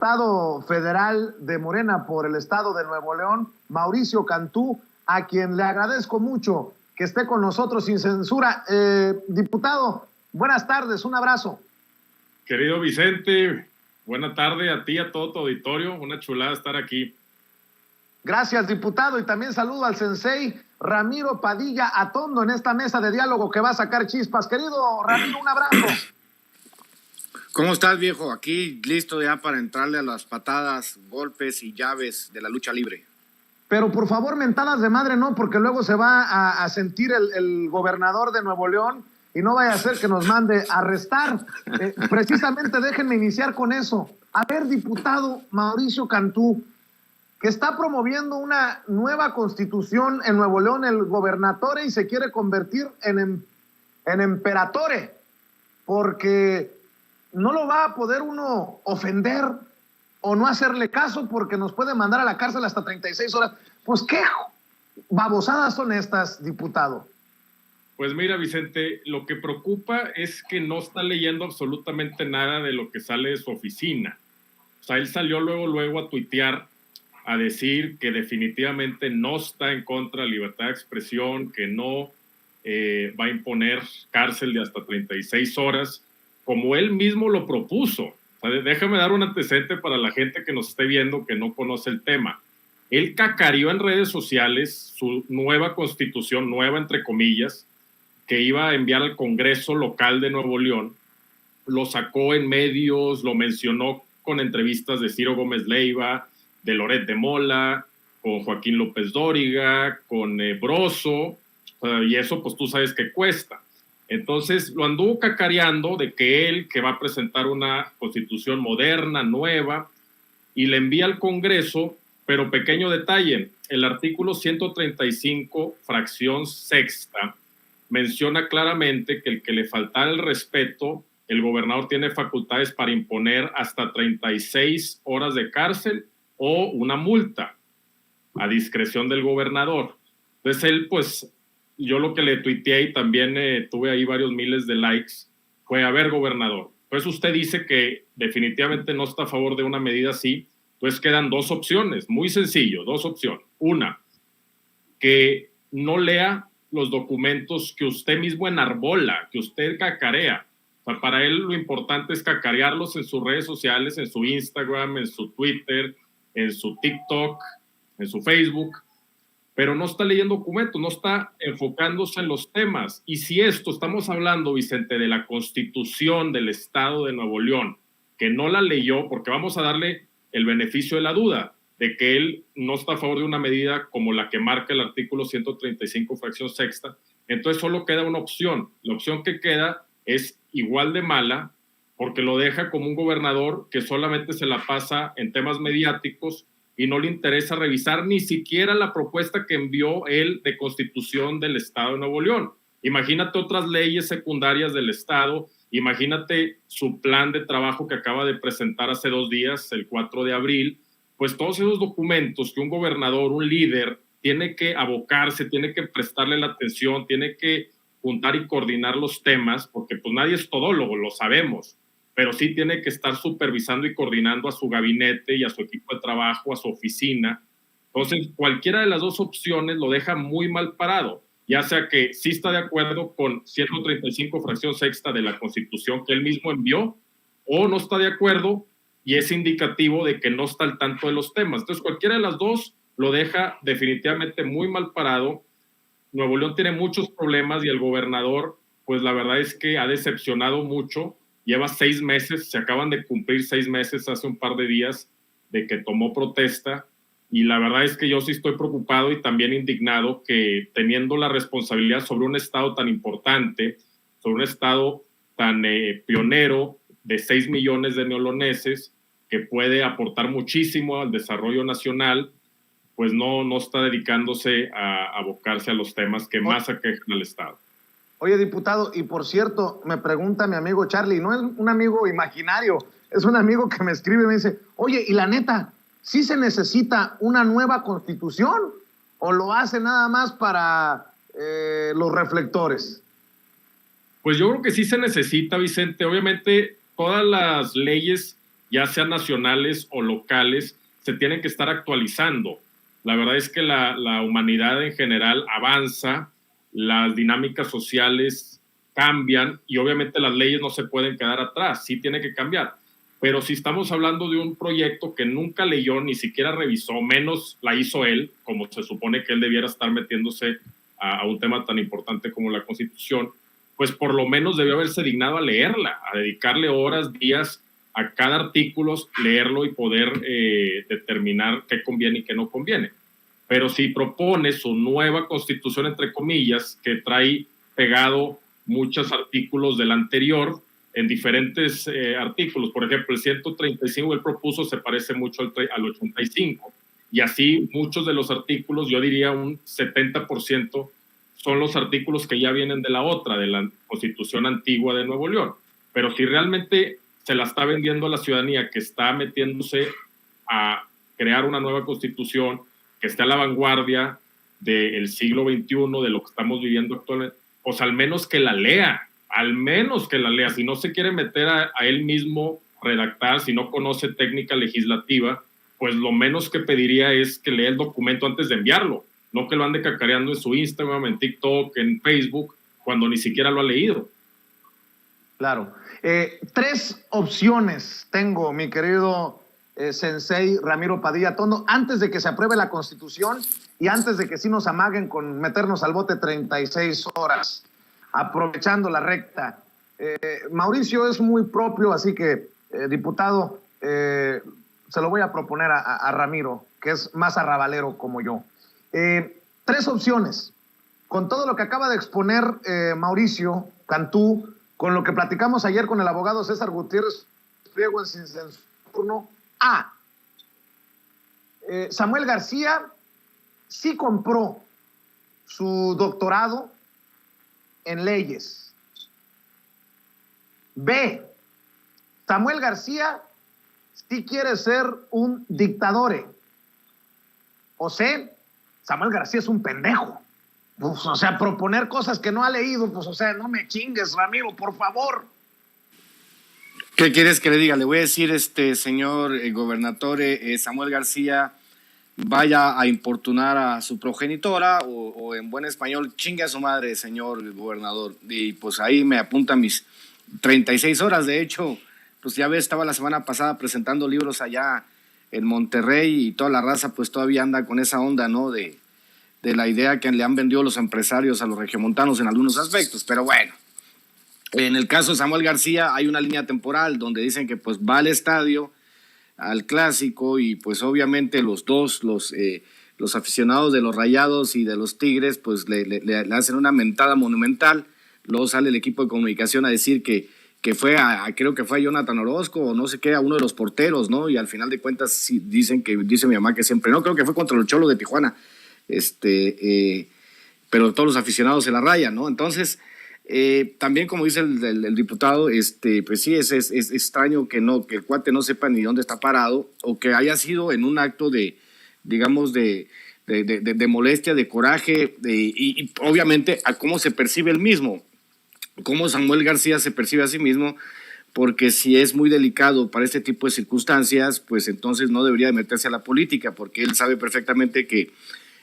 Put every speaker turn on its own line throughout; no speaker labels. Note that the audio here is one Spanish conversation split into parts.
diputado federal de Morena por el estado de Nuevo León, Mauricio Cantú, a quien le agradezco mucho que esté con nosotros sin censura. Diputado, buenas tardes, un abrazo.
Querido Vicente, buena tarde a ti, a todo tu auditorio, una chulada estar aquí.
Gracias, diputado, y también saludo al sensei Ramiro Padilla Atondo en esta mesa de diálogo que va a sacar chispas. Querido Ramiro, un abrazo.
¿Cómo estás, viejo? Aquí listo ya para entrarle a las patadas, golpes y llaves de la lucha libre.
Pero por favor, mentadas de madre no, porque luego se va a sentir el gobernador de Nuevo León y no vaya a ser que nos mande a arrestar. Precisamente déjenme iniciar con eso. A ver, diputado Mauricio Cantú, que está promoviendo una nueva constitución en Nuevo León, el gobernatore, y se quiere convertir en emperatore, porque no lo va a poder uno ofender o no hacerle caso porque nos puede mandar a la cárcel hasta 36 horas. Pues qué babosadas son estas, diputado.
Pues mira, Vicente, lo que preocupa es que no está leyendo absolutamente nada de lo que sale de su oficina. O sea, él salió luego a tuitear, a decir que definitivamente no está en contra de la libertad de expresión, que no va a imponer cárcel de hasta 36 horas, como él mismo lo propuso. O sea, déjame dar un antecedente para la gente que nos esté viendo que no conoce el tema. Él cacareó en redes sociales su nueva constitución, nueva entre comillas, que iba a enviar al Congreso local de Nuevo León. Lo sacó en medios, lo mencionó con entrevistas de Ciro Gómez Leiva, de Loret de Mola, con Joaquín López Dóriga, con Broso, y eso pues tú sabes que cuesta. Entonces lo anduvo cacareando de que él, que va a presentar una constitución moderna, nueva, y le envía al Congreso, pero pequeño detalle, el artículo 135, fracción sexta, menciona claramente que el que le faltara el respeto, el gobernador tiene facultades para imponer hasta 36 horas de cárcel o una multa a discreción del gobernador. Entonces él, pues, yo lo que le tuiteé y también tuve ahí varios miles de likes, fue, a ver, gobernador, pues usted dice que definitivamente no está a favor de una medida así, pues quedan dos opciones, muy sencillo, dos opciones. Una, que no lea los documentos que usted mismo enarbola, que usted cacarea. O sea, para él lo importante es cacarearlos en sus redes sociales, en su Instagram, en su Twitter, en su TikTok, en su Facebook, pero no está leyendo documentos, no está enfocándose en los temas. Y si esto estamos hablando, Vicente, de la Constitución del Estado de Nuevo León, que no la leyó, porque vamos a darle el beneficio de la duda, de que él no está a favor de una medida como la que marca el artículo 135, fracción sexta, entonces solo queda una opción. La opción que queda es igual de mala, porque lo deja como un gobernador que solamente se la pasa en temas mediáticos y no le interesa revisar ni siquiera la propuesta que envió él de constitución del Estado de Nuevo León. Imagínate otras leyes secundarias del Estado, imagínate su plan de trabajo que acaba de presentar hace 2 días, el 4 de abril, pues todos esos documentos que un gobernador, un líder, tiene que abocarse, tiene que prestarle la atención, tiene que juntar y coordinar los temas, porque pues nadie es todólogo, lo sabemos, pero sí tiene que estar supervisando y coordinando a su gabinete y a su equipo de trabajo, a su oficina. Entonces, cualquiera de las dos opciones lo deja muy mal parado, ya sea que sí está de acuerdo con 135 fracción sexta de la Constitución que él mismo envió, o no está de acuerdo y es indicativo de que no está al tanto de los temas. Entonces, cualquiera de las dos lo deja definitivamente muy mal parado. Nuevo León tiene muchos problemas y el gobernador, pues la verdad es que ha decepcionado mucho. Lleva 6 meses, se acaban de cumplir 6 meses hace un par de días de que tomó protesta, y la verdad es que yo sí estoy preocupado y también indignado que teniendo la responsabilidad sobre un estado tan importante, sobre un estado tan pionero de 6 millones de neoloneses, que puede aportar muchísimo al desarrollo nacional, pues no está dedicándose a abocarse a los temas que más aquejan al Estado.
Oye, diputado, y por cierto, me pregunta mi amigo Charlie, no es un amigo imaginario, es un amigo que me escribe y me dice, oye, y la neta, ¿sí se necesita una nueva constitución o lo hace nada más para los reflectores?
Pues yo creo que sí se necesita, Vicente. Obviamente todas las leyes ya sean nacionales o locales, se tienen que estar actualizando. La verdad es que la humanidad en general avanza, las dinámicas sociales cambian y obviamente las leyes no se pueden quedar atrás, sí tiene que cambiar. Pero si estamos hablando de un proyecto que nunca leyó, ni siquiera revisó, menos la hizo él, como se supone que él debiera estar metiéndose a un tema tan importante como la Constitución, pues por lo menos debió haberse dignado a leerla, a dedicarle horas, días a cada artículo, leerlo y poder determinar qué conviene y qué no conviene. Pero si propone su nueva Constitución, entre comillas, que trae pegado muchos artículos del anterior, en diferentes artículos, por ejemplo, el 135 él propuso se parece mucho al 85, y así muchos de los artículos, yo diría un 70%, son los artículos que ya vienen de la otra, de la Constitución antigua de Nuevo León. Pero si realmente se la está vendiendo a la ciudadanía, que está metiéndose a crear una nueva Constitución, que esté a la vanguardia del siglo XXI, de lo que estamos viviendo actualmente, pues al menos que la lea, si no se quiere meter a él mismo redactar, si no conoce técnica legislativa, pues lo menos que pediría es que lea el documento antes de enviarlo, no que lo ande cacareando en su Instagram, en TikTok, en Facebook, cuando ni siquiera lo ha leído.
Claro. 3 opciones tengo, mi querido sensei Ramiro Padilla Tondo, antes de que se apruebe la Constitución y antes de que sí nos amaguen con meternos al bote 36 horas, aprovechando la recta. Mauricio es muy propio, así que, diputado, se lo voy a proponer a Ramiro, que es más arrabalero como yo. 3 opciones. Con todo lo que acaba de exponer Mauricio Cantú, con lo que platicamos ayer con el abogado César Gutiérrez Priego en Sin Censura. A. Samuel García sí compró su doctorado en leyes. B. Samuel García sí quiere ser un dictador. O C. Samuel García es un pendejo. Pues, o sea, proponer cosas que no ha leído, pues, o sea, no me chingues, Ramiro, por favor.
¿Qué quieres que le diga? Le voy a decir, señor gobernatore, Samuel García vaya a importunar a su progenitora o en buen español, chingue a su madre, señor gobernador. Y pues ahí me apuntan mis 36 horas. De hecho, pues ya ves, estaba la semana pasada presentando libros allá en Monterrey y toda la raza pues todavía anda con esa onda, ¿no? De la idea que le han vendido los empresarios a los regiomontanos en algunos aspectos. Pero bueno, en el caso de Samuel García hay una línea temporal donde dicen que pues va al estadio, al clásico, y pues obviamente los aficionados de los Rayados y de los Tigres pues le hacen una mentada monumental. Luego sale el equipo de comunicación a decir que fue creo que fue a Jonathan Orozco o no sé qué, a uno de los porteros, ¿no? Y al final de cuentas sí, dice mi mamá que siempre no, creo que fue contra los Cholos de Tijuana, pero todos los aficionados se la rayan, ¿no? Entonces, también como dice el diputado, pues sí, es extraño que el cuate no sepa ni dónde está parado, o que haya sido en un acto de molestia, de coraje, y obviamente a cómo se percibe él mismo, cómo Samuel García se percibe a sí mismo, porque si es muy delicado para este tipo de circunstancias, pues entonces no debería de meterse a la política, porque él sabe perfectamente que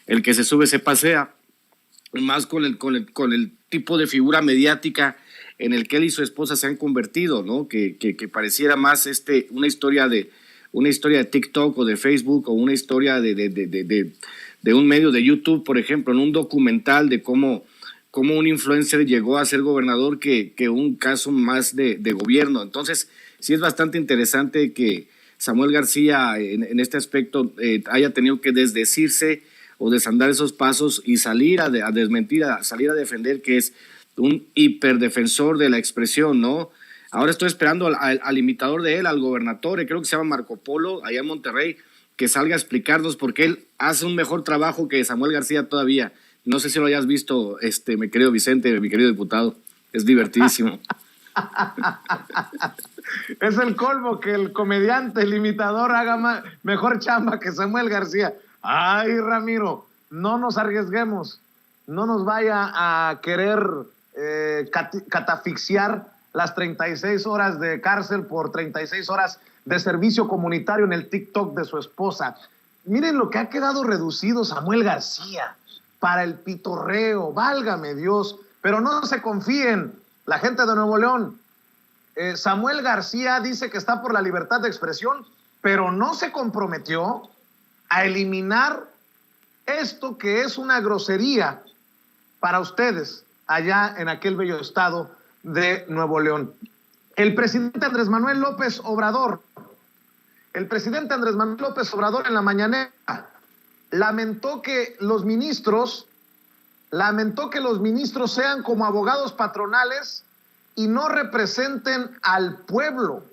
el que se sube se pasea, más con el tipo de figura mediática en el que él y su esposa se han convertido, ¿no? Que pareciera más una historia de TikTok o de Facebook, o una historia de un medio de YouTube, por ejemplo, en un documental de cómo un influencer llegó a ser gobernador que un caso más de gobierno. Entonces, sí es bastante interesante que Samuel García en este aspecto haya tenido que desdecirse o desandar esos pasos y salir a desmentir, salir a defender que es un hiperdefensor de la expresión, ¿no? Ahora estoy esperando al imitador de él, al gobernador, creo que se llama Marco Polo, allá en Monterrey, que salga a explicarnos porque él hace un mejor trabajo que Samuel García todavía. No sé si lo hayas visto, mi querido Vicente, mi querido diputado. Es divertidísimo.
Es el colmo que el comediante, el imitador, haga mejor chamba que Samuel García. Ay, Ramiro, no nos arriesguemos. No nos vaya a querer catafixiar las 36 horas de cárcel por 36 horas de servicio comunitario en el TikTok de su esposa. Miren lo que ha quedado reducido Samuel García para el pitorreo, válgame Dios, pero no se confíen, la gente de Nuevo León. Samuel García dice que está por la libertad de expresión, pero no se comprometió a eliminar esto que es una grosería para ustedes allá en aquel bello estado de Nuevo León. El presidente Andrés Manuel López Obrador en la mañanera lamentó que los ministros sean como abogados patronales y no representen al pueblo.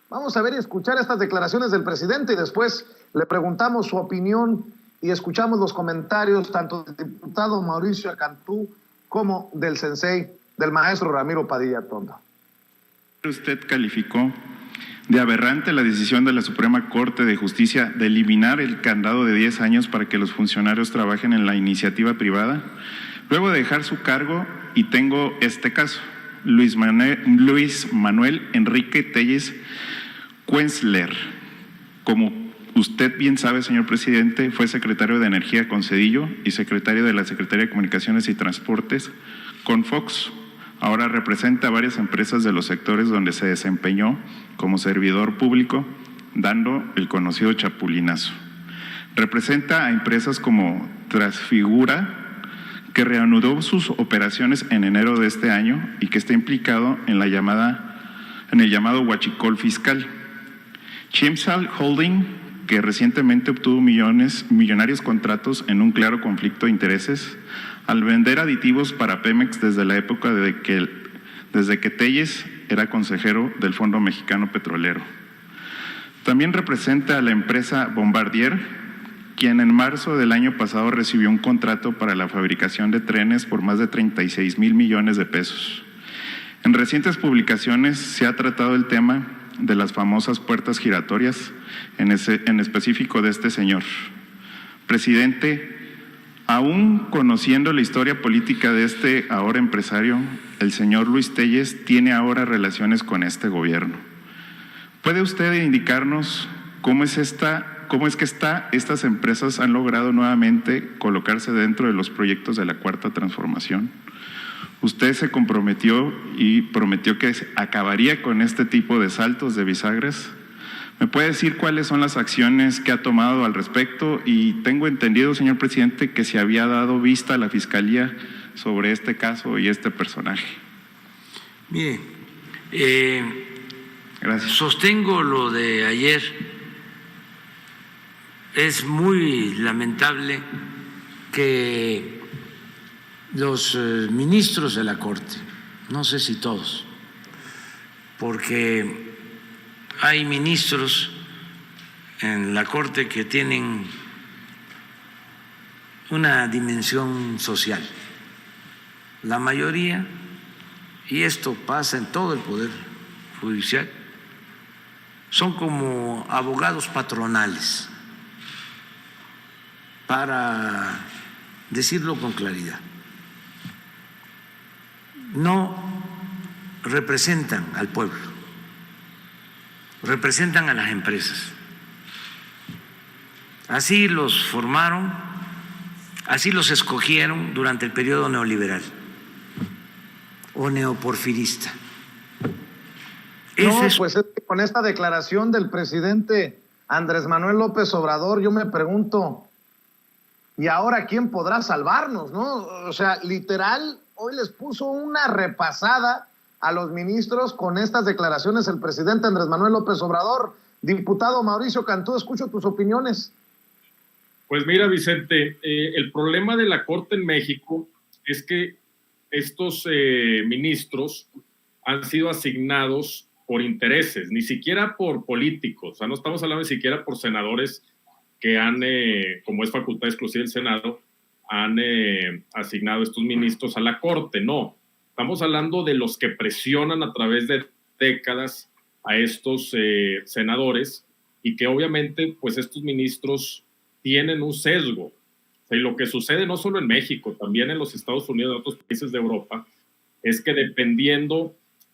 Vamos a ver y escuchar estas declaraciones del presidente y después le preguntamos su opinión y escuchamos los comentarios tanto del diputado Mauricio Cantú como del sensei, del maestro Ramiro Padilla Tonda.
Usted calificó de aberrante la decisión de la Suprema Corte de Justicia de eliminar el candado de 10 años para que los funcionarios trabajen en la iniciativa privada, luego de dejar su cargo, y tengo este caso. Luis Manuel Enrique Telles Quenzler, como usted bien sabe, señor presidente, fue secretario de Energía con Cedillo y secretario de la Secretaría de Comunicaciones y Transportes con Fox. Ahora representa a varias empresas de los sectores donde se desempeñó como servidor público, dando el conocido chapulinazo. Representa a empresas como Transfigura, que reanudó sus operaciones en enero de este año y que está implicado en el llamado huachicol fiscal. Chimsal Holding, que recientemente obtuvo millonarios contratos en un claro conflicto de intereses al vender aditivos para Pemex desde la época desde que Telles era consejero del Fondo Mexicano Petrolero. También representa a la empresa Bombardier, quien en marzo del año pasado recibió un contrato para la fabricación de trenes por más de 36 mil millones de pesos. En recientes publicaciones se ha tratado el tema de las famosas puertas giratorias, en específico de este señor. Presidente, aún conociendo la historia política de este ahora empresario, el señor Luis Telles tiene ahora relaciones con este gobierno. ¿Puede usted indicarnos cómo es que estas empresas han logrado nuevamente colocarse dentro de los proyectos de la Cuarta Transformación? Usted se comprometió y prometió que acabaría con este tipo de saltos de bisagras. ¿Me puede decir cuáles son las acciones que ha tomado al respecto? Y tengo entendido, señor presidente, que se había dado vista a la Fiscalía sobre este caso y este personaje.
Mire,
gracias.
Sostengo lo de ayer. Es muy lamentable que los ministros de la Corte, no sé si todos, porque hay ministros en la Corte que tienen una dimensión social. La mayoría, y esto pasa en todo el Poder Judicial, son como abogados patronales, para decirlo con claridad. No representan al pueblo, representan a las empresas. Así los formaron, así los escogieron durante el periodo neoliberal o neoporfirista.
No, pues es que con esta declaración del presidente Andrés Manuel López Obrador, yo me pregunto, ¿y ahora quién podrá salvarnos, no? O sea, literal, hoy les puso una repasada a los ministros con estas declaraciones el presidente Andrés Manuel López Obrador. Diputado Mauricio Cantú, escucho tus opiniones.
Pues mira, Vicente, el problema de la Corte en México es que estos ministros han sido asignados por intereses, ni siquiera por políticos. O sea, no estamos hablando ni siquiera por senadores que han, como es facultad exclusiva del Senado, han asignado estos ministros a la Corte. No, estamos hablando de los que presionan a través de décadas a estos senadores y que obviamente pues estos ministros tienen un sesgo. O sea, y lo que sucede no solo en México, también en los Estados Unidos y en otros países de Europa, es que dependiendo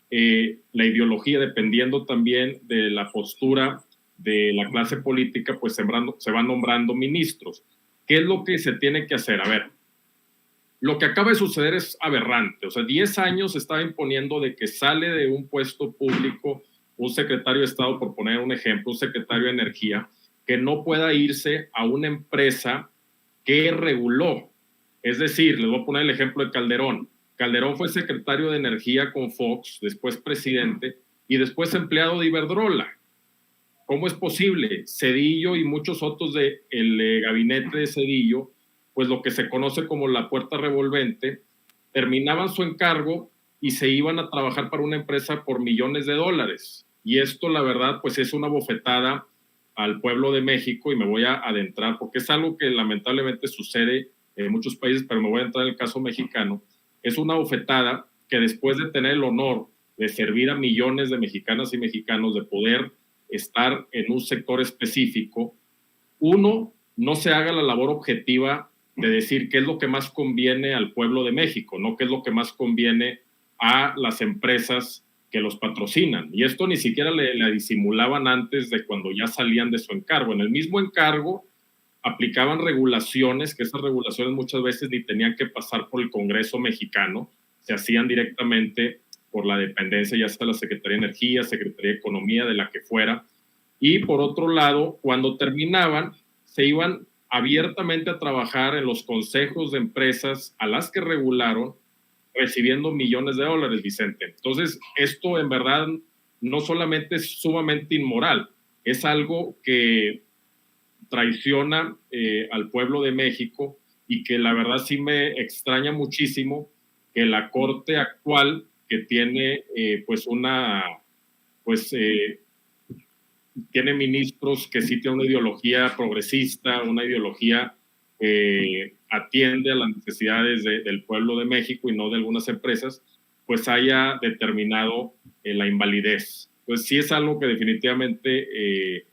la ideología, dependiendo también de la postura de la clase política, pues se van nombrando ministros. ¿Qué es lo que se tiene que hacer? A ver, lo que acaba de suceder es aberrante. O sea, 10 años se estaba imponiendo de que sale de un puesto público un secretario de Estado, por poner un ejemplo, un secretario de Energía, que no pueda irse a una empresa que reguló. Es decir, les voy a poner el ejemplo de Calderón. Calderón fue secretario de Energía con Fox, después presidente y después empleado de Iberdrola. ¿Cómo es posible? Cedillo y muchos otros del gabinete de Cedillo, pues lo que se conoce como la puerta revolvente, terminaban su encargo y se iban a trabajar para una empresa por millones de dólares. Y esto, la verdad, pues es una bofetada al pueblo de México, y me voy a adentrar, porque es algo que lamentablemente sucede en muchos países, pero me voy a entrar en el caso mexicano. Es una bofetada que después de tener el honor de servir a millones de mexicanas y mexicanos, de poder estar en un sector específico, uno, no se haga la labor objetiva de decir qué es lo que más conviene al pueblo de México, no qué es lo que más conviene a las empresas que los patrocinan. Y esto ni siquiera le disimulaban antes de cuando ya salían de su encargo. En el mismo encargo aplicaban regulaciones, que esas regulaciones muchas veces ni tenían que pasar por el Congreso mexicano, se hacían directamente por la dependencia, ya sea la Secretaría de Energía, Secretaría de Economía, de la que fuera. Y por otro lado, cuando terminaban, se iban abiertamente a trabajar en los consejos de empresas a las que regularon, recibiendo millones de dólares, Vicente. Entonces, esto en verdad no solamente es sumamente inmoral, es algo que traiciona al pueblo de México, y que la verdad sí me extraña muchísimo que la Corte actual, que tiene tiene ministros que sí tienen una ideología progresista, una ideología atiende a las necesidades del pueblo de México y no de algunas empresas, pues haya determinado la invalidez. Pues sí es algo que definitivamente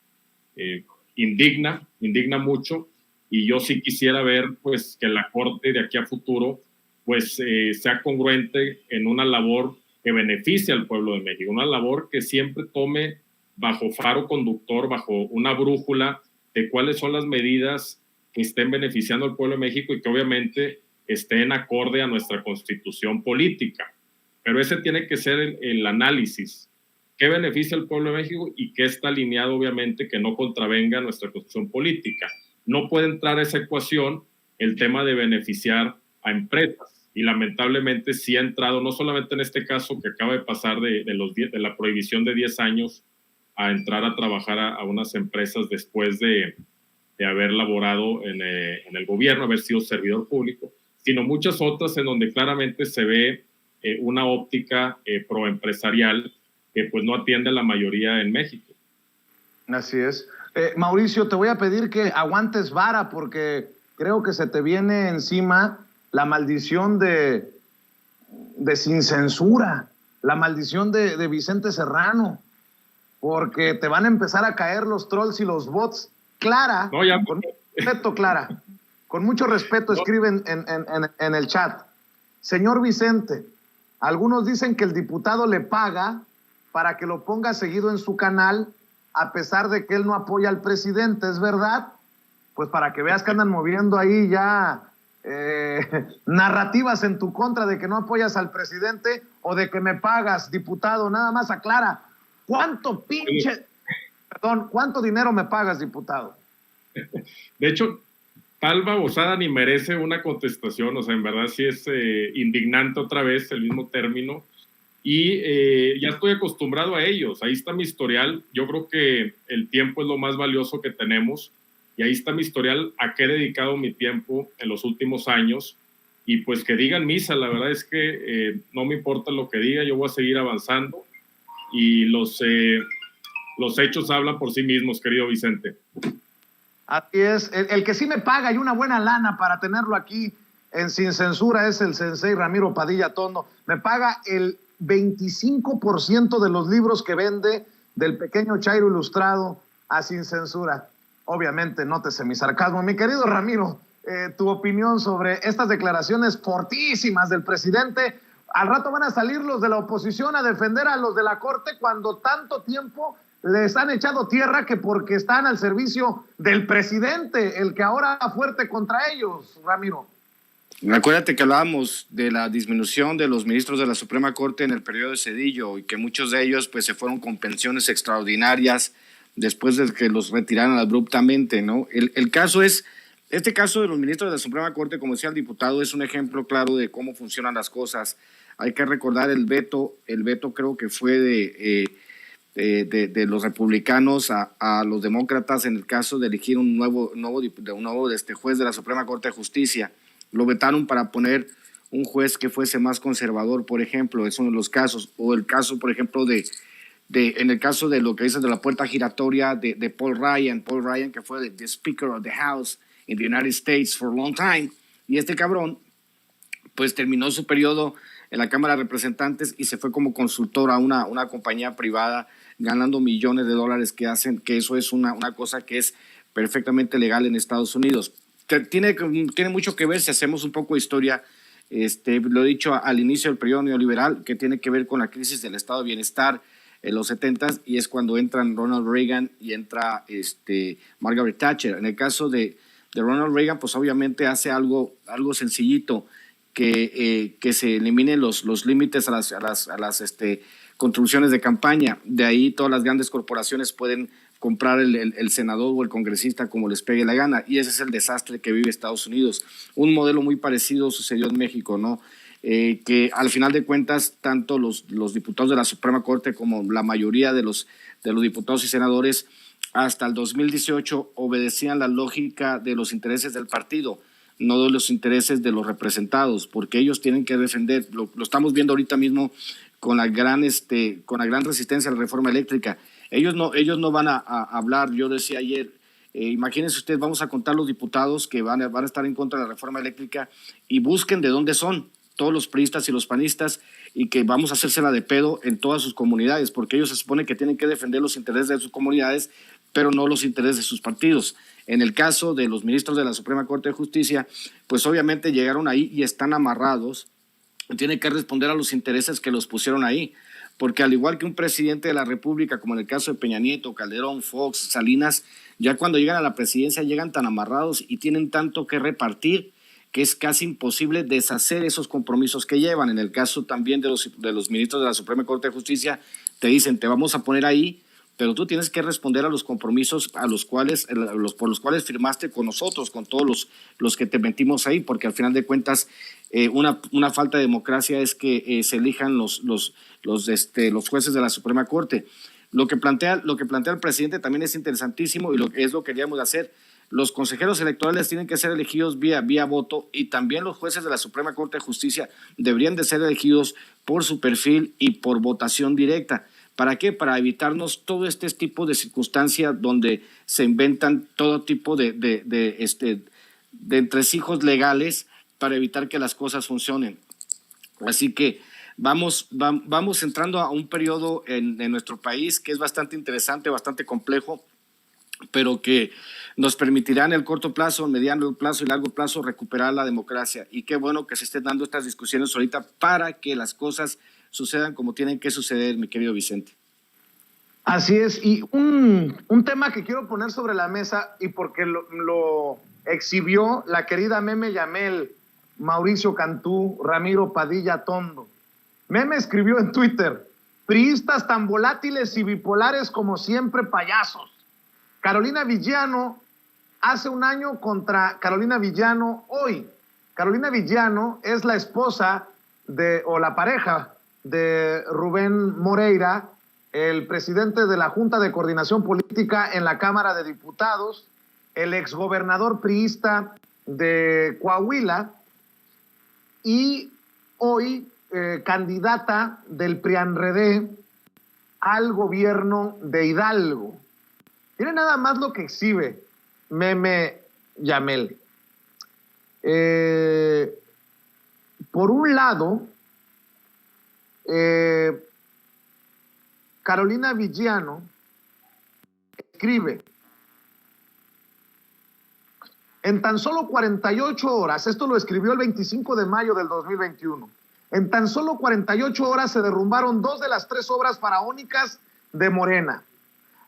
indigna mucho, y yo sí quisiera ver pues que la Corte de aquí a futuro pues sea congruente en una labor que beneficie al pueblo de México, una labor que siempre tome bajo faro conductor, bajo una brújula de cuáles son las medidas que estén beneficiando al pueblo de México y que obviamente estén acorde a nuestra constitución política. Pero ese tiene que ser el análisis. ¿Qué beneficia al pueblo de México y qué está alineado, obviamente, que no contravenga nuestra constitución política? No puede entrar a esa ecuación el tema de beneficiar a empresas. Y lamentablemente sí ha entrado, no solamente en este caso que acaba de pasar de la prohibición de 10 años a entrar a trabajar a unas empresas después de haber laborado en el gobierno, haber sido servidor público, sino muchas otras en donde claramente se ve una óptica proempresarial que pues no atiende a la mayoría en México.
Así es. Mauricio, te voy a pedir que aguantes vara, porque creo que se te viene encima la maldición de sin censura, la maldición de Vicente Serrano, porque te van a empezar a caer los trolls y los bots. Clara,
no, ya...
con mucho respeto, Clara, con mucho respeto, escriben en el chat: señor Vicente, algunos dicen que el diputado le paga para que lo ponga seguido en su canal, a pesar de que él no apoya al presidente, ¿es verdad? Pues para que veas que andan moviendo ahí ya narrativas en tu contra de que no apoyas al presidente o de que me pagas, diputado. Nada más aclara, ¿cuánto dinero me pagas, diputado?
De hecho, tal babosada ni merece una contestación. O sea, en verdad sí es indignante otra vez el mismo término, y ya estoy acostumbrado a ellos. Ahí está mi historial. Yo creo que el tiempo es lo más valioso que tenemos, y ahí está mi historial, a qué he dedicado mi tiempo en los últimos años. Y pues que digan misa, la verdad es que no me importa lo que diga, yo voy a seguir avanzando, y los hechos hablan por sí mismos, querido Vicente.
Así es. El que sí me paga y una buena lana para tenerlo aquí en Sin Censura es el sensei Ramiro Padilla Tondo. Me paga el 25% de los libros que vende del Pequeño Chairo Ilustrado a Sin Censura. Obviamente, nótese mi sarcasmo. Mi querido Ramiro, tu opinión sobre estas declaraciones fortísimas del presidente. al rato van a salir los de la oposición a defender a los de la Corte cuando tanto tiempo les han echado tierra que porque están al servicio del presidente, el que ahora va fuerte contra ellos, Ramiro.
Acuérdate que hablábamos de la disminución de los ministros de la Suprema Corte en el periodo de Zedillo y que muchos de ellos pues se fueron con pensiones extraordinarias después de que los retiraran abruptamente, ¿no? El caso es, este caso de los ministros de la Suprema Corte, como decía el diputado, es un ejemplo claro de cómo funcionan las cosas. Hay que recordar el veto creo que fue de los republicanos a los demócratas en el caso de elegir un nuevo juez de la Suprema Corte de Justicia. Lo vetaron para poner un juez que fuese más conservador, por ejemplo, es uno de los casos. O el caso, por ejemplo, en el caso de lo que dicen de la puerta giratoria de Paul Ryan, que fue the Speaker of the House in the United States for a long time, y este cabrón pues terminó su periodo en la Cámara de Representantes y se fue como consultor a una compañía privada ganando millones de dólares que eso es una cosa que es perfectamente legal en Estados Unidos. Tiene mucho que ver, si hacemos un poco de historia, lo he dicho al inicio del periodo neoliberal, que tiene que ver con la crisis del estado de bienestar en los 70s, y es cuando entran Ronald Reagan y entra Margaret Thatcher. En el caso de Ronald Reagan, pues obviamente hace algo sencillito, que se eliminen los límites a las contribuciones de campaña. De ahí todas las grandes corporaciones pueden comprar el senador o el congresista como les pegue la gana, y ese es el desastre que vive Estados Unidos. Un modelo muy parecido sucedió en México, ¿no? Que al final de cuentas tanto los diputados de la Suprema Corte como la mayoría de los diputados y senadores hasta el 2018 obedecían la lógica de los intereses del partido, no de los intereses de los representados, porque ellos tienen que defender, lo estamos viendo ahorita mismo con la gran resistencia a la reforma eléctrica. Ellos no van a hablar. Yo decía ayer, imagínense ustedes, vamos a contar los diputados que van a estar en contra de la reforma eléctrica y busquen de dónde son todos los priistas y los panistas, y que vamos a hacérsela de pedo en todas sus comunidades, porque ellos se supone que tienen que defender los intereses de sus comunidades, pero no los intereses de sus partidos. En el caso de los ministros de la Suprema Corte de Justicia, pues obviamente llegaron ahí y están amarrados, tienen que responder a los intereses que los pusieron ahí, porque al igual que un presidente de la República, como en el caso de Peña Nieto, Calderón, Fox, Salinas, ya cuando llegan a la presidencia llegan tan amarrados y tienen tanto que repartir que es casi imposible deshacer esos compromisos que llevan. En el caso también de los ministros de la Suprema Corte de Justicia, te dicen, te vamos a poner ahí, pero tú tienes que responder a los compromisos por los cuales firmaste con nosotros, con todos los que te metimos ahí, porque al final de cuentas una falta de democracia es que se elijan los jueces de la Suprema Corte. Lo que plantea el presidente también es interesantísimo, y es lo que queríamos hacer. Los consejeros electorales tienen que ser elegidos vía voto, y también los jueces de la Suprema Corte de Justicia deberían de ser elegidos por su perfil y por votación directa. ¿Para qué? Para evitarnos todo este tipo de circunstancias donde se inventan todo tipo de entresijos legales para evitar que las cosas funcionen. Así que vamos entrando a un periodo en nuestro país que es bastante interesante, bastante complejo, pero que nos permitirá en el corto plazo, mediano plazo y largo plazo recuperar la democracia. Y qué bueno que se estén dando estas discusiones ahorita para que las cosas sucedan como tienen que suceder, mi querido Vicente.
Así es, y un tema que quiero poner sobre la mesa, y porque lo exhibió la querida Meme Yamel, Mauricio Cantú, Ramiro Padilla Tondo. Meme escribió en Twitter: priistas tan volátiles y bipolares como siempre, payasos. Carolina Villano hace un año contra Carolina Villano hoy. Carolina Villano es la esposa o la pareja de Rubén Moreira, el presidente de la Junta de Coordinación Política en la Cámara de Diputados, el exgobernador priista de Coahuila, y hoy candidata del PRIANREDE al gobierno de Hidalgo. Miren nada más lo que exhibe Meme Yamel. Por un lado, Carolina Villano escribe: en tan solo 48 horas, esto lo escribió el 25 de mayo del 2021, En tan solo 48 horas se derrumbaron 2 de las 3 obras faraónicas de Morena.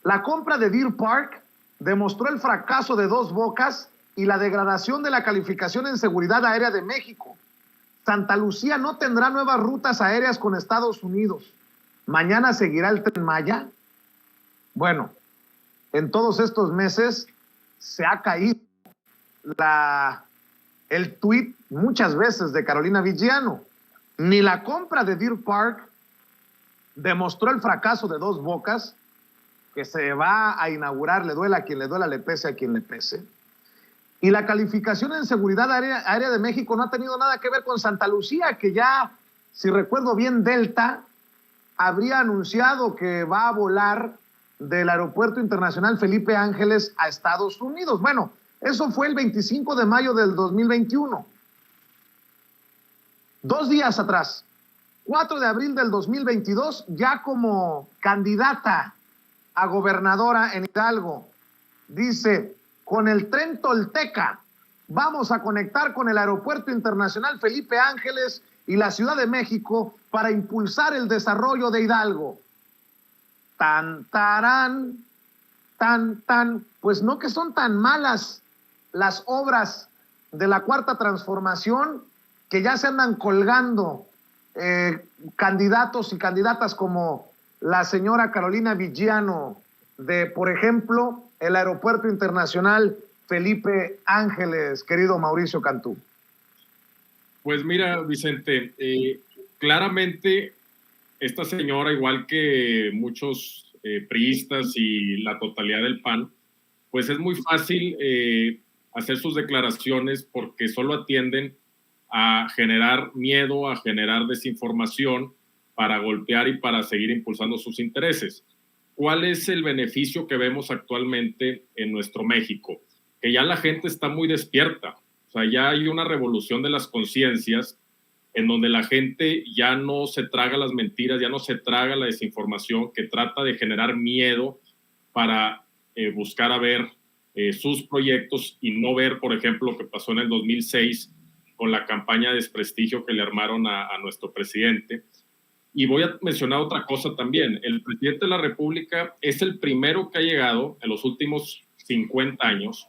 La compra de Deer Park demostró el fracaso de Dos Bocas y la degradación de la calificación en seguridad aérea de México. Santa Lucía no tendrá nuevas rutas aéreas con Estados Unidos. ¿Mañana seguirá el Tren Maya? Bueno, en todos estos meses se ha caído el tuit muchas veces de Carolina Villano. Ni la compra de Deer Park demostró el fracaso de Dos Bocas, que se va a inaugurar, le duela a quien le duela, le pese a quien le pese. Y la calificación en seguridad aérea de México no ha tenido nada que ver con Santa Lucía, que ya, si recuerdo bien, Delta habría anunciado que va a volar del Aeropuerto Internacional Felipe Ángeles a Estados Unidos. Bueno, eso fue el 25 de mayo del 2021. 2 días atrás, 4 de abril del 2022, ya como candidata a gobernadora en Hidalgo, dice: con el tren Tolteca vamos a conectar con el Aeropuerto Internacional Felipe Ángeles y la Ciudad de México para impulsar el desarrollo de Hidalgo. Tan, tarán, tan, pues no que son tan malas las obras de la Cuarta Transformación, que ya se andan colgando candidatos y candidatas como la señora Carolina Villano de, por ejemplo, el Aeropuerto Internacional Felipe Ángeles, querido Mauricio Cantú.
Pues mira, Vicente, claramente esta señora, igual que muchos priistas y la totalidad del PAN, pues es muy fácil hacer sus declaraciones porque solo atienden a generar miedo, a generar desinformación, para golpear y para seguir impulsando sus intereses. ¿Cuál es el beneficio que vemos actualmente en nuestro México? Que ya la gente está muy despierta. O sea, ya hay una revolución de las conciencias en donde la gente ya no se traga las mentiras, ya no se traga la desinformación, que trata de generar miedo para buscar a ver sus proyectos y no ver, por ejemplo, lo que pasó en el 2006 con la campaña de desprestigio que le armaron a nuestro presidente. Y voy a mencionar otra cosa también. El presidente de la República es el primero que ha llegado en los últimos 50 años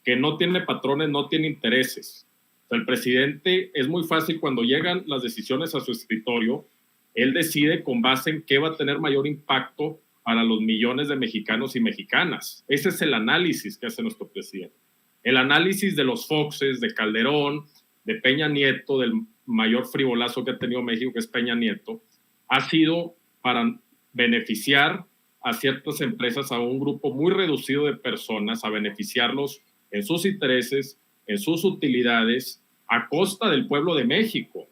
que no tiene patrones, no tiene intereses. O sea, el presidente, es muy fácil cuando llegan las decisiones a su escritorio, él decide con base en qué va a tener mayor impacto para los millones de mexicanos y mexicanas. Ese es el análisis que hace nuestro presidente. El análisis de los Foxes, de Calderón, de Peña Nieto, del mayor frivolazo que ha tenido México, que es Peña Nieto, ha sido para beneficiar a ciertas empresas, a un grupo muy reducido de personas, a beneficiarlos en sus intereses, en sus utilidades, a costa del pueblo de México.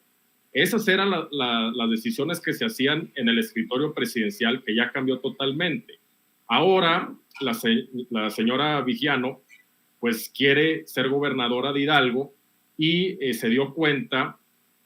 Esas eran las decisiones que se hacían en el escritorio presidencial, que ya cambió totalmente. Ahora, la señora Villano, pues quiere ser gobernadora de Hidalgo y se dio cuenta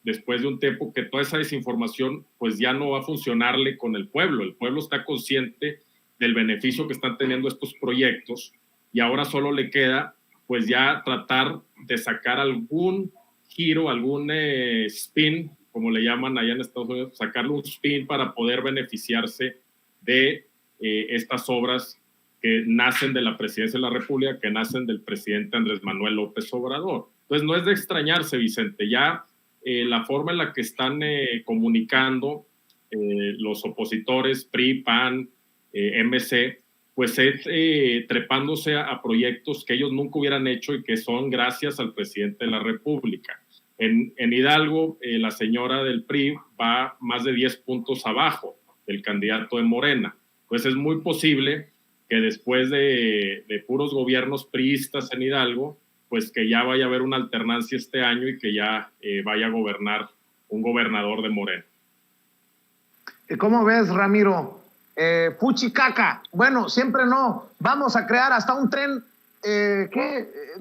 después de un tiempo que toda esa desinformación pues ya no va a funcionarle con el pueblo. El pueblo está consciente del beneficio que están teniendo estos proyectos y ahora solo le queda pues ya tratar de sacar algún giro, algún spin, como le llaman allá en Estados Unidos, sacarle un spin para poder beneficiarse de estas obras que nacen de la presidencia de la República, que nacen del presidente Andrés Manuel López Obrador. Entonces no es de extrañarse, Vicente, ya la forma en la que están comunicando los opositores, PRI, PAN, MC, pues es trepándose a proyectos que ellos nunca hubieran hecho y que son gracias al presidente de la República. En Hidalgo, la señora del PRI va más de 10 puntos abajo del candidato de Morena. Pues es muy posible que después de puros gobiernos priistas en Hidalgo, pues que ya vaya a haber una alternancia este año y que ya vaya a gobernar un gobernador de Morena.
¿Cómo ves, Ramiro? Fuchicaca. Bueno, siempre no. Vamos a crear hasta un tren,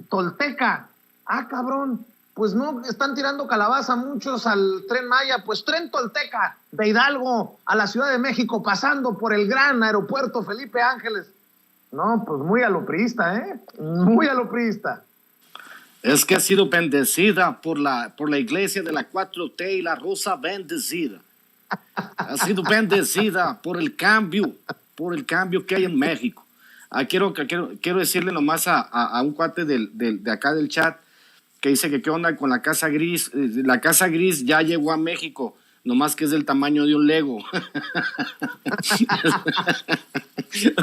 Tolteca. Ah, cabrón. Pues no, están tirando calabaza muchos al Tren Maya. Pues tren Tolteca de Hidalgo a la Ciudad de México, pasando por el gran aeropuerto Felipe Ángeles. No, pues muy a lo priista, ¿eh? Muy a lo priista.
Es que ha sido bendecida por la iglesia de la 4T y la rosa bendecida. Ha sido bendecida por el cambio que hay en México. Quiero decirle nomás a un cuate de acá del chat que dice que qué onda con la Casa Gris. La Casa Gris ya llegó a México, nomás que es del tamaño de un Lego.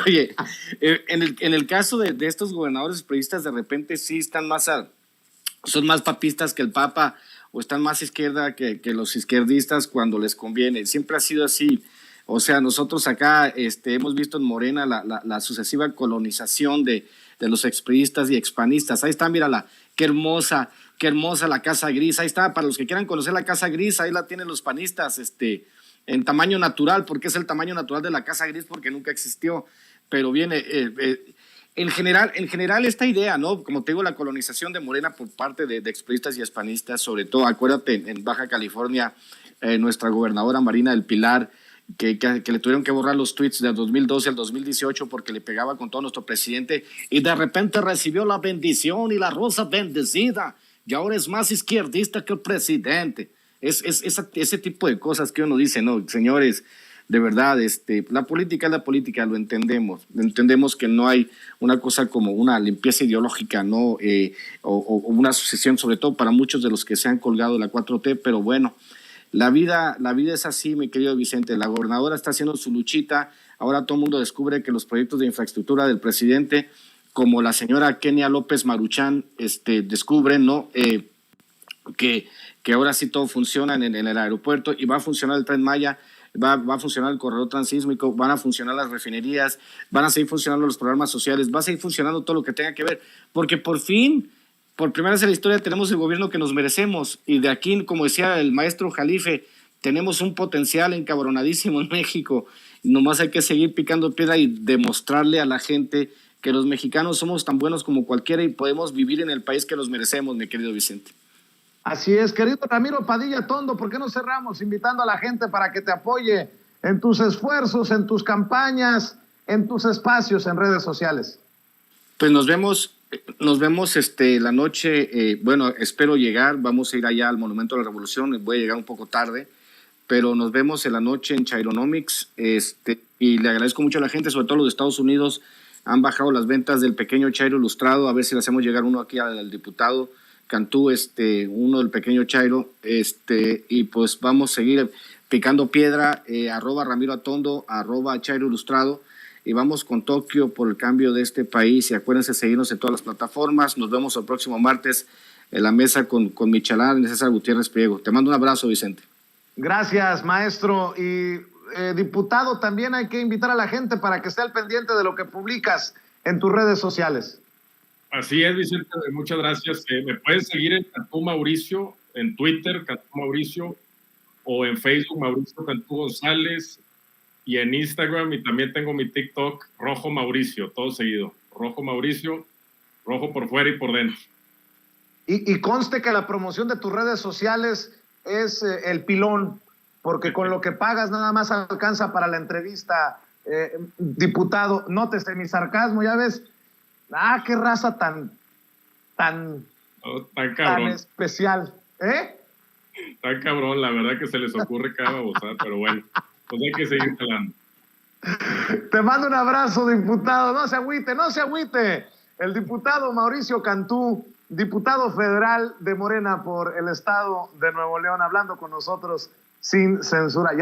Oye, en el caso de estos gobernadores periodistas, de repente sí están son más papistas que el Papa, o están más izquierda que los izquierdistas cuando les conviene. Siempre ha sido así. O sea, nosotros acá hemos visto en Morena la sucesiva colonización de los expriistas y expanistas. Ahí está, mírala, qué hermosa la Casa Gris. Ahí está, para los que quieran conocer la Casa Gris, ahí la tienen los panistas, en tamaño natural, porque es el tamaño natural de la Casa Gris, porque nunca existió. Pero viene, en general esta idea, ¿no? Como te digo, la colonización de Morena por parte de expriistas y expanistas, sobre todo, acuérdate, en Baja California, nuestra gobernadora Marina del Pilar, que le tuvieron que borrar los tweets del 2012 al 2018 porque le pegaba con todo nuestro presidente, y de repente recibió la bendición y la rosa bendecida, y ahora es más izquierdista que el presidente. Ese tipo de cosas que uno dice, no, señores, de verdad, la política es la política, lo entendemos que no hay una cosa como una limpieza ideológica, ¿no? O una sucesión, sobre todo para muchos de los que se han colgado de la 4T, pero bueno, la vida es así, mi querido Vicente. La gobernadora está haciendo su luchita. Ahora todo el mundo descubre que los proyectos de infraestructura del presidente, como la señora Kenia López Maruchan, descubren, ¿no? Que ahora sí todo funciona en el aeropuerto, y va a funcionar el Tren Maya, va a funcionar el corredor transísmico, van a funcionar las refinerías, van a seguir funcionando los programas sociales, va a seguir funcionando todo lo que tenga que ver, porque por primera vez en la historia tenemos el gobierno que nos merecemos, y de aquí, como decía el maestro Jalife, tenemos un potencial encabronadísimo en México. Nomás hay que seguir picando piedra y demostrarle a la gente que los mexicanos somos tan buenos como cualquiera y podemos vivir en el país que nos merecemos, mi querido Vicente.
Así es, querido Ramiro Padilla Tondo, ¿por qué no cerramos invitando a la gente para que te apoye en tus esfuerzos, en tus campañas, en tus espacios en redes sociales?
Pues nos vemos la noche, bueno, espero llegar, vamos a ir allá al Monumento de la Revolución, voy a llegar un poco tarde, pero nos vemos en la noche en Chaironomics, y le agradezco mucho a la gente, sobre todo los de Estados Unidos, han bajado las ventas del pequeño Chairo ilustrado, a ver si le hacemos llegar uno aquí al diputado Cantú, uno del pequeño Chairo, y pues vamos a seguir picando piedra, @Ramiro Atondo, @Chairo Ilustrado, y vamos con Tokio por el cambio de este país. Y acuérdense seguirnos en todas las plataformas. Nos vemos el próximo martes en la mesa con Michalán y César Gutiérrez Priego. Te mando un abrazo, Vicente.
Gracias, maestro. Y diputado, también hay que invitar a la gente para que esté al pendiente de lo que publicas en tus redes sociales.
Así es, Vicente, muchas gracias. Me puedes seguir en Cantú Mauricio, en Twitter, Cantú Mauricio, o en Facebook, Mauricio Cantú González, y en Instagram, y también tengo mi TikTok, Rojo Mauricio, todo seguido. Rojo Mauricio, rojo por fuera y por dentro.
Y conste que la promoción de tus redes sociales es el pilón, porque con lo que pagas nada más alcanza para la entrevista, diputado. Nótese mi sarcasmo, ya ves. Qué raza tan especial,
Tan cabrón, la verdad que se les ocurre cada babosada, pero bueno, pues hay que seguir hablando.
Te mando un abrazo, diputado. No se agüite. El diputado Mauricio Cantú, diputado federal de Morena por el estado de Nuevo León, hablando con nosotros sin censura.